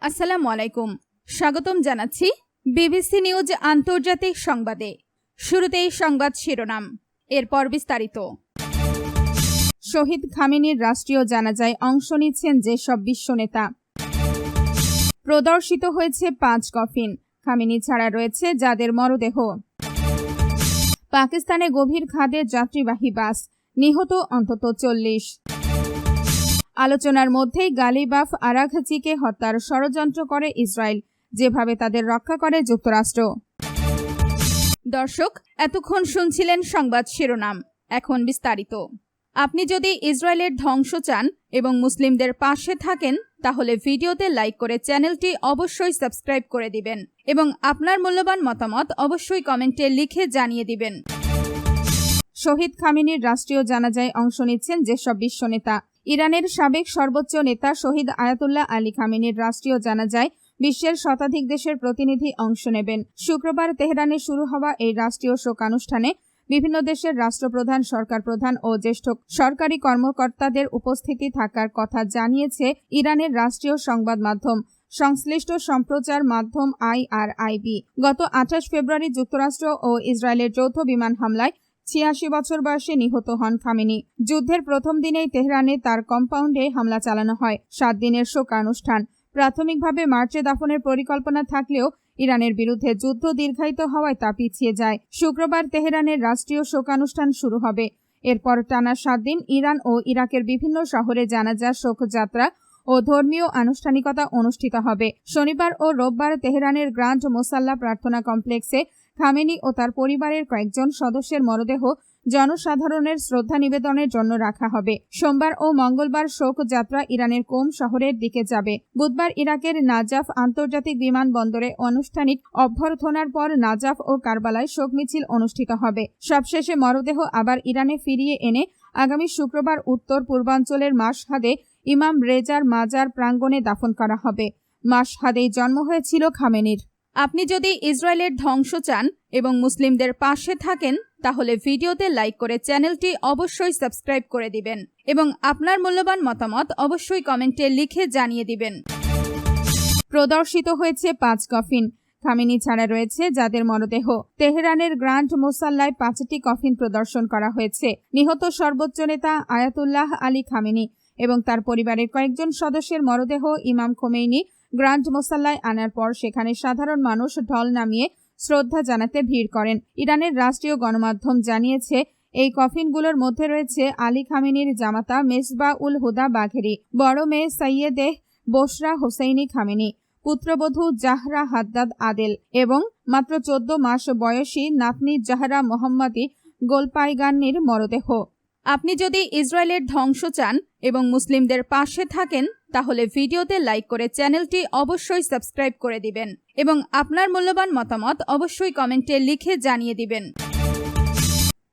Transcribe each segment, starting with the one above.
আসসালামু আলাইকুম। স্বাগতম জানাচ্ছি বিবিসি নিউজ আন্তর্জাতিক সংবাদে। শুরুতেই সংবাদ শিরোনাম, এরপর বিস্তারিত। শহীদ খামেনির রাষ্ট্রীয় জানাজায় অংশ নিচ্ছেন যেসব বিশ্ব নেতা। প্রদর্শিত হয়েছে 5 কফিন, খামেনি ছাড়া রয়েছে যাদের মরদেহ। পাকিস্তানে গভীর খাদে যাত্রীবাহী বাস, নিহত অন্তত 40। আলোচনার মধ্যেই গালিবাফ আরাঘচিকে হত্যার ষড়যন্ত্র করে ইসরায়েল, যেভাবে তাদের রক্ষা করে যুক্তরাষ্ট্র। দর্শক, এতক্ষণ শুনছিলেন সংবাদ শিরোনাম, এখন বিস্তারিত। আপনি যদি ইসরায়েলের ধ্বংস চান এবং মুসলিমদের পাশে থাকেন, তাহলে ভিডিওতে লাইক করে চ্যানেলটি অবশ্যই সাবস্ক্রাইব করে দিবেন এবং আপনার মূল্যবান মতামত অবশ্যই কমেন্টে লিখে জানিয়ে দিবেন। শহীদ খামেনির রাষ্ট্রীয় জানাজায় অংশ নিচ্ছেন যেসব বিশ্ব নেতা। ইরানের সাবেক সর্বোচ্চ নেতা শহীদ আয়াতুল্লাহ আলী খামেনির রাষ্ট্রীয় জানাজায় বিশ্বের শতাধিক দেশের প্রতিনিধি অংশ নেবেন। শুক্রবার তেহরানে শুরু হওয়া এই রাষ্ট্রীয় শোকানুষ্ঠানে বিভিন্ন দেশের রাষ্ট্রপ্রধান, সরকার প্রধান ও জ্যেষ্ঠ সরকারি কর্মকর্তাদের উপস্থিতি থাকার কথা জানিয়েছে ইরানের রাষ্ট্রীয় সংবাদ মাধ্যম সংশ্লিষ্ট সম্প্রচার মাধ্যম IRIB। গত 28 ফেব্রুয়ারি যুক্তরাষ্ট্র ও ইসরায়েলের যৌথ বিমান হামলায় 86 বছর বয়সে নিহত হন খামেনি। যুদ্ধের প্রথম দিনেই তেহরানে তার কম্পাউন্ডে হামলা চালানো হয়। 7 দিনের শোকানুষ্ঠান। প্রাথমিকভাবে মার্চে দাফনের পরিকল্পনা থাকলেও ইরানের বিরুদ্ধে যুদ্ধ দীর্ঘায়িত হওয়ায় তা পিছিয়ে যায়। শুক্রবার তেহরানের রাষ্ট্রীয় শোকানুষ্ঠান শুরু হবে। এরপর টানা 7 দিন ইরান ও ইরাকের বিভিন্ন শহরে জানাজা, শোকযাত্রা ও ধর্মীয় আনুষ্ঠানিকতা অনুষ্ঠিত হবে। শনিবার ও রোববার তেহরানের গ্র্যান্ড মোসাল্লা প্রার্থনা কমপ্লেক্সে খামেনি ও তার পরিবারের কয়েকজন সদস্যের মরদেহ জনসাধারণের শ্রদ্ধা নিবেদনের জন্য রাখা হবে। সোমবার ও মঙ্গলবার শোকযাত্রা ইরানের কোম শহরের দিকে যাবে। বুধবার ইরাকের নাজাফ আন্তর্জাতিক বিমানবন্দরে আনুষ্ঠানিক অভ্যর্থনার পর নাজাফ ও কারবালায় শোক মিছিল অনুষ্ঠিত হবে। সবশেষে মরদেহ আবার ইরানে ফিরিয়ে এনে আগামী শুক্রবার উত্তর পূর্বাঞ্চলের মাশহাদে ইমাম রেজার মাজার প্রাঙ্গণে দাফন করা হবে। মাশহাদেই জন্ম হয়েছিল খামেনির। আপনি যদি ইসরায়েলের ধ্বংস চান এবং মুসলিমদের পাশে থাকেন, তাহলে ভিডিওতে লাইক করে চ্যানেলটি অবশ্যই সাবস্ক্রাইব করে দিবেন এবং আপনার মূল্যবান মতামত অবশ্যই কমেন্টে লিখে জানিয়ে দিবেন। প্রদর্শিত হয়েছে 5 কফিন, খামেনি ছাড়া রয়েছে যাদের মরদেহ। তেহরানের গ্র্যান্ড মোসাল্লায় 5টি কফিন প্রদর্শন করা হয়েছে। নিহত সর্বোচ্চ নেতা আয়াতুল্লাহ আলী খামেনি এবং তার পরিবারের কয়েকজন সদস্যের মরদেহ ইমাম খোমেনি গ্র্যান্ড মোসাল্লায় আনার পর সেখানে সাধারণ মানুষ ঢল নামিয়ে শ্রদ্ধা জানাতে ভিড় করেন। ইরানের রাষ্ট্রীয় গণমাধ্যম জানিয়েছে এই কফিনগুলোর মধ্যে রয়েছে আলী খামেনির জামাতা মেজবা উল হুদা বাঘেরি, বড় মেয়ে সৈয়দেহ বশরা হোসেইনি খামেনি, পুত্রবধূ জাহরা হাদ্দাদ আদেল এবং মাত্র 14 মাস বয়সী নাতনি জাহরা মোহাম্মদী গোলপাইগান্নির মরদেহ। আপনি যদি ইসরায়েলের ধ্বংস চান এবং মুসলিমদের পাশে থাকেন, তাহলে ভিডিওতে লাইক করে চ্যানেলটি অবশ্যই সাবস্ক্রাইব করে দিবেন এবং আপনার মূল্যবান মতামত অবশ্যই কমেন্টে লিখে জানিয়ে দিবেন।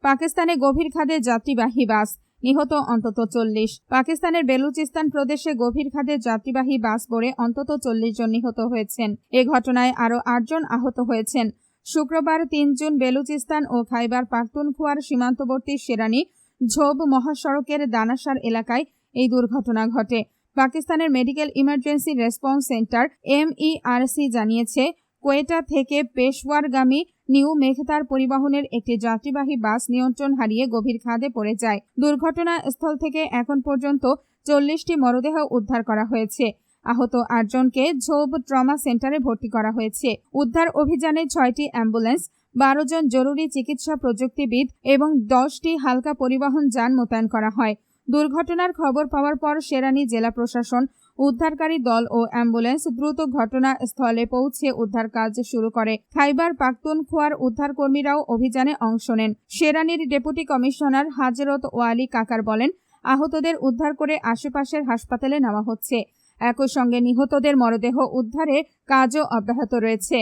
পাকিস্তানে গভীর খাদে যাত্রীবাহী বাস, নিহত অন্তত 40। পাকিস্তানের বেলুচিস্তান প্রদেশে গভীর খাদে যাত্রীবাহী বাস পড়ে অন্তত 40 জন নিহত হয়েছেন। এ ঘটনায় আরও 8 জন আহত হয়েছেন। শুক্রবার 3 জুন বেলুচিস্তান ও খাইবার পাখতুনখোয়ার সীমান্তবর্তী শেরানি ঝোব মহাসড়কের দানাসার এলাকায় এই দুর্ঘটনা ঘটে। পাকিস্তানের medical emergency response centre MERC জানিয়েছে, কোয়েটা থেকে পেশওয়ারগামী নিউ মেঘতার পরিবহনের একটি যাত্রীবাহী বাস নিয়ন্ত্রণ হারিয়ে গভীর খাদে পড়ে যায়। দুর্ঘটনাস্থল থেকে এখন পর্যন্ত 40টি মরদেহ উদ্ধার করা হয়েছে। আহত 8 জনকে ঝোব ট্রমা সেন্টারে ভর্তি করা হয়েছে। উদ্ধার অভিযানে 6টি অ্যাম্বুলেন্স, 12 জন জরুরি চিকিৎসা প্রযুক্তিবিদ এবং 10টি হালকা পরিবহন যান মোতায়েন করা হয়। দুর্ঘটনার খবর পাওয়ার পর শেরানি জেলা প্রশাসন, উদ্ধারকারী দল ও অ্যাম্বুলেন্স দ্রুত ঘটনাস্থলে পৌঁছে উদ্ধার কাজ শুরু করে। খাইবার পাখতুনখোয়ার উদ্ধারকর্মীরাও অভিযানে অংশ নেন। শেরানির ডেপুটি কমিশনার হাজরত ওয়ালি কাকার বলেন, আহতদের উদ্ধার করে আশেপাশের হাসপাতালে নেওয়া হচ্ছে। একই সঙ্গে নিহতদের মরদেহ উদ্ধারের কাজও অব্যাহত রয়েছে।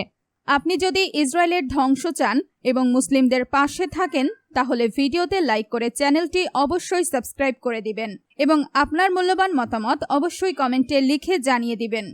আপনি যদি ইসরায়েলের ধ্বংস চান এবং মুসলিমদের পাশে থাকেন, তাহলে ভিডিওতে লাইক করে চ্যানেলটি অবশ্যই সাবস্ক্রাইব করে দিবেন এবং আপনার মূল্যবান মতামত অবশ্যই কমেন্টে লিখে জানিয়ে দিবেন।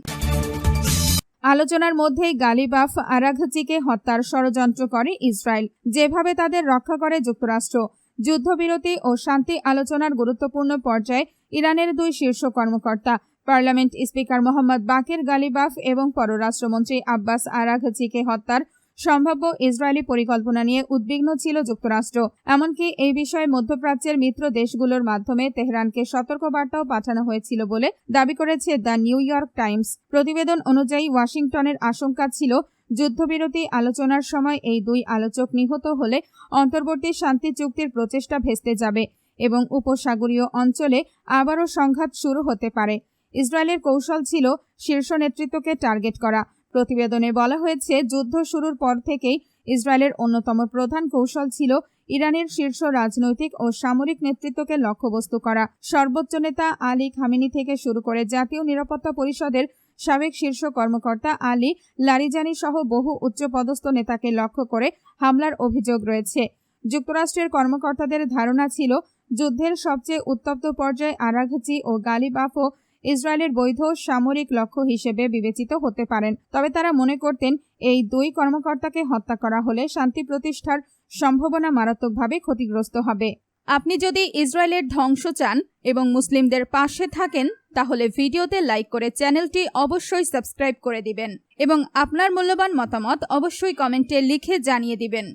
আলোচনার মধ্যেই গালিবাফ আরাঘচিকে হত্যার ষড়যন্ত্র করে ইসরায়েল, যেভাবে তাদের রক্ষা করে যুক্তরাষ্ট্র। যুদ্ধবিরতি ও শান্তি আলোচনার গুরুত্বপূর্ণ পর্যায়ে ইরানের 2 শীর্ষ কর্মকর্তা পার্লামেন্ট স্পিকার মোহাম্মদ বাকের গালিবাফ এবং পররাষ্ট্রমন্ত্রী আব্বাস আরাঘচিকে হত্যার সম্ভাব্য ইসরায়েলি পরিকল্পনা নিয়ে উদ্বিগ্ন ছিল যুক্তরাষ্ট্র। এমনকি এই বিষয়ে মধ্যপ্রাচ্যের মিত্র দেশগুলোর মাধ্যমে তেহরানকে সতর্কবার্তাও পাঠানো হয়েছিল বলে দাবি করেছে দ্য নিউ ইয়র্ক টাইমস। প্রতিবেদন অনুযায়ী ওয়াশিংটনের আশঙ্কা ছিল যুদ্ধবিরতি আলোচনার সময় এই দুই আলোচক নিহত হলে অন্তর্বর্তী শান্তি চুক্তির প্রচেষ্টা ভেস্তে যাবে এবং উপসাগরীয় অঞ্চলে আবারও সংঘাত শুরু হতে পারে। ইসরায়েলের কৌশল ছিল শীর্ষ নেতৃত্বকে টার্গেট করা। প্রতিবেদনে বলা হয়েছে, যুদ্ধ শুরুর পর থেকেই ইসরায়েলের অন্যতম প্রধান কৌশল ছিল ইরানের শীর্ষ রাজনৈতিক ও সামরিক নেতৃত্বকে লক্ষ্যবস্তু করা। সর্বোচ্চ নেতা আলী খামেনি থেকে শুরু করে জাতীয় নিরাপত্তা পরিষদের সাবেক শীর্ষ কর্মকর্তা আলী লারিজানি সহ বহু উচ্চপদস্থ নেতাকে লক্ষ্য করে হামলার অভিযোগ রয়েছে। যুক্তরাষ্ট্রের কর্মকর্তাদের ধারণা ছিল যুদ্ধের সবচেয়ে উত্তপ্ত পর্যায়ে আরাঘচি ও গালিবাফও ইসরায়েলের বৈধ সামরিক লক্ষ্য হিসেবে বিবেচিত হতে পারেন। তবে তারা মনে করতেন এই দুই কর্মকর্তাকে হত্যা করা হলে শান্তি প্রতিষ্ঠার সম্ভাবনা মারাত্মকভাবে ক্ষতিগ্রস্ত হবে। আপনি যদি ইসরায়েলের ধ্বংস চান এবং মুসলিমদের পাশে থাকেন তাহলে ভিডিওতে লাইক করে চ্যানেলটি অবশ্যই সাবস্ক্রাইব করে দিবেন এবং আপনার মূল্যবান মতামত অবশ্যই কমেন্টে লিখে জানিয়ে দিবেন।